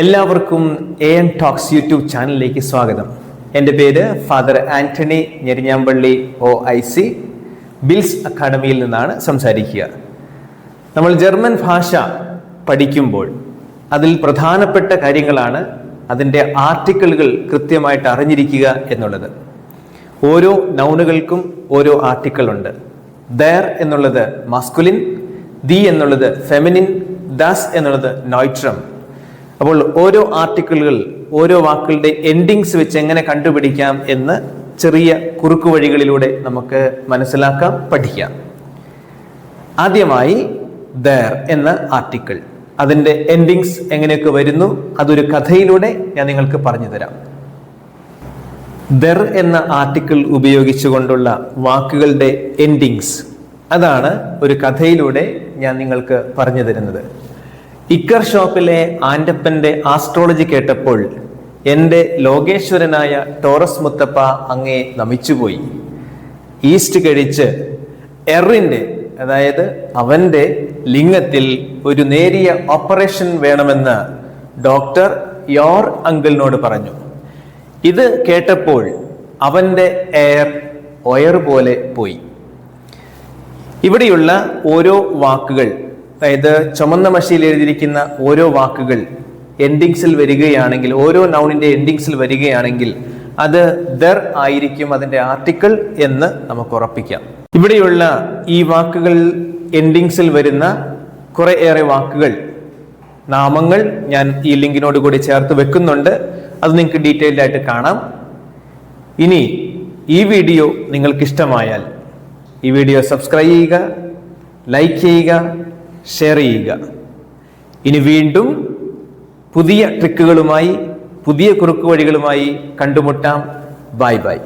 എല്ലാവർക്കും AN talks YouTube ചാനലിലേക്ക് സ്വാഗതം. എൻ്റെ പേര് ഫാദർ ആന്റണി ഞെരിഞ്ഞാമ്പള്ളി OIC ബിൽസ് അക്കാഡമിയിൽ നിന്നാണ് സംസാരിക്കുക. നമ്മൾ ജർമ്മൻ ഭാഷ പഠിക്കുമ്പോൾ അതിൽ പ്രധാനപ്പെട്ട കാര്യങ്ങളാണ് അതിൻ്റെ ആർട്ടിക്കിളുകൾ കൃത്യമായിട്ട് അറിഞ്ഞിരിക്കുക എന്നുള്ളത്. ഓരോ നൗണുകൾക്കും ഓരോ ആർട്ടിക്കിൾ ഉണ്ട്. ദർ എന്നുള്ളത് മാസ്കുലിൻ, ദി എന്നുള്ളത് ഫെമിനിൻ, ദാസ് എന്നുള്ളത് നോയിട്രം. അപ്പോൾ ഓരോ ആർട്ടിക്കിളുകൾ, ഓരോ വാക്കുകളുടെ എൻഡിങ്സ് വെച്ച് എങ്ങനെ കണ്ടുപിടിക്കാം എന്ന് ചെറിയ കുറുക്കു വഴികളിലൂടെ നമുക്ക് മനസ്സിലാക്കാം, പഠിക്കാം. ആദ്യമായി ദർ എന്ന ആർട്ടിക്കിൾ, അതിൻ്റെ എൻഡിങ്സ് എങ്ങനെയൊക്കെ വരുന്നു, അതൊരു കഥയിലൂടെ ഞാൻ നിങ്ങൾക്ക് പറഞ്ഞു തരാം. ദർ എന്ന ആർട്ടിക്കിൾ ഉപയോഗിച്ചുകൊണ്ടുള്ള വാക്കുകളുടെ എൻഡിങ്സ്, അതാണ് ഒരു കഥയിലൂടെ ഞാൻ നിങ്ങൾക്ക് പറഞ്ഞു തരുന്നത്. ഇക്കർ ഷോപ്പിലെ ആൻ്റപ്പൻ്റെ ആസ്ട്രോളജി കേട്ടപ്പോൾ എൻ്റെ ലോകേശ്വരനായ ടോറസ് മുത്തപ്പ അങ്ങേ നമിച്ചുപോയി. ഈസ്റ്റ് കഴിച്ച് എറിൻ്റെ, അതായത് അവൻ്റെ ലിംഗത്തിൽ ഒരു നേരിയ ഓപ്പറേഷൻ വേണമെന്ന് ഡോക്ടർ യോർ അങ്കിളിനോട് പറഞ്ഞു. ഇത് കേട്ടപ്പോൾ അവൻ്റെ ഒയർ പോലെ പോയി. ഇവിടെയുള്ള ഓരോ വാക്കുകൾ, അതായത് ചുമന്ന മഷിയിൽ എഴുതിയിരിക്കുന്ന ഓരോ വാക്കുകൾ എൻഡിങ്സിൽ വരികയാണെങ്കിൽ, ഓരോ നൗണിൻ്റെ എൻഡിങ്സിൽ വരികയാണെങ്കിൽ അത് ദർ ആയിരിക്കും അതിൻ്റെ ആർട്ടിക്കിൾ എന്ന് നമുക്ക് ഉറപ്പിക്കാം. ഇവിടെയുള്ള ഈ വാക്കുകൾ എൻഡിങ്സിൽ വരുന്ന കുറെ ഏറെ വാക്കുകൾ, നാമങ്ങൾ ഞാൻ ഈ ലിങ്കിനോട് കൂടി ചേർത്ത് വെക്കുന്നുണ്ട്. അത് നിങ്ങൾക്ക് ഡീറ്റെയിൽഡ് ആയിട്ട് കാണാം. ഇനി ഈ വീഡിയോ നിങ്ങൾക്ക് ഇഷ്ടമായാൽ ഈ വീഡിയോ സബ്സ്ക്രൈബ് ചെയ്യുക, ലൈക്ക് ചെയ്യുക, ഷെയർ ചെയ്യുക. ഇനി വീണ്ടും പുതിയ ട്രിക്കുകളുമായി, പുതിയ കുറുക്കു വഴികളുമായി കണ്ടുമുട്ടാം. Bye bye.